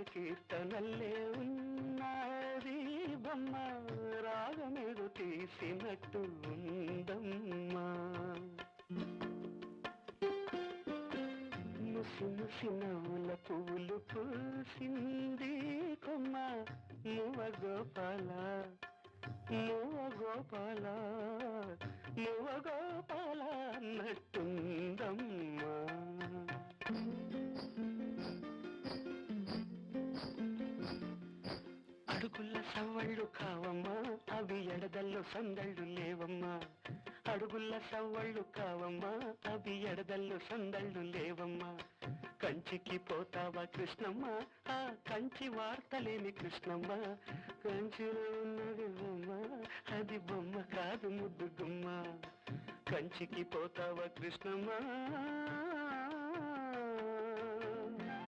కీర్తనల్లే ఉన్నది బొమ్మ రాగమేదో తీసినట్టు ఉందమ్మా ముసి ముసి నవ్వుల పువ్వులు పూసింది కొమ్మ మువ గోపాల మువ గోపాల మువ గోపాల అన్నట్టుందమ్మా అడుగుల సవ్వళ్ళు కావమ్మా అవి ఎడదల్లో సందళ్ళు లేవమ్మా అడుగుల సవ్వళ్ళు కావమ్మా అవి ఎడదల్లో సందళ్ళు లేవమ్మా కంచికి పోతావా కృష్ణమ్మ ఆ కంచి వార్తలేని కృష్ణమ్మ కంచిలో ఉన్నది బొమ్మ అది బొమ్మ కాదు ముద్దు గుమ్మ కంచికి పోతావా కృష్ణమ్మ